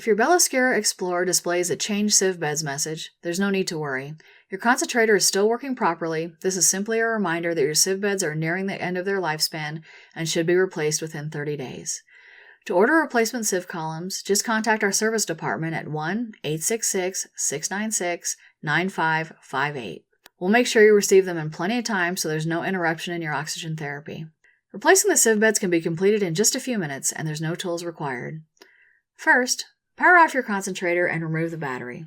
If your Belluscura XPLOR displays a Change Sieve Beds message, there's no need to worry. Your concentrator is still working properly. This is simply a reminder that your sieve beds are nearing the end of their lifespan and should be replaced within 30 days. To order replacement sieve columns, just contact our service department at 1-866-696-9558. We'll make sure you receive them in plenty of time so there's no interruption in your oxygen therapy. Replacing the sieve beds can be completed in just a few minutes and there's no tools required. First, power off your concentrator and remove the battery.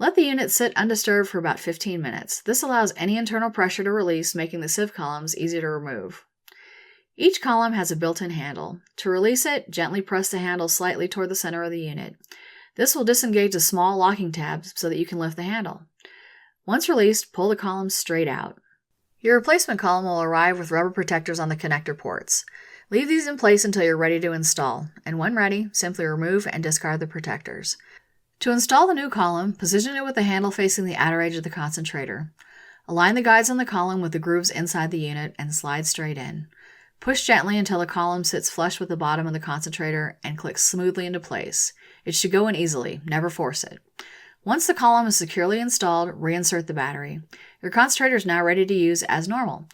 Let the unit sit undisturbed for about 15 minutes. This allows any internal pressure to release, making the sieve columns easy to remove. Each column has a built-in handle. To release it, gently press the handle slightly toward the center of the unit. This will disengage a small locking tab so that you can lift the handle. Once released, pull the columns straight out. Your replacement column will arrive with rubber protectors on the connector ports. Leave these in place until you're ready to install, and when ready, simply remove and discard the protectors. To install the new column, position it with the handle facing the outer edge of the concentrator. Align the guides on the column with the grooves inside the unit and slide straight in. Push gently until the column sits flush with the bottom of the concentrator and clicks smoothly into place. It should go in easily, never force it. Once the column is securely installed, reinsert the battery. Your concentrator is now ready to use as normal.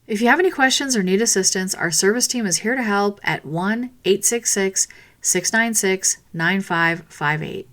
If you have any questions or need assistance, our service team is here to help at 1-866-696-9558.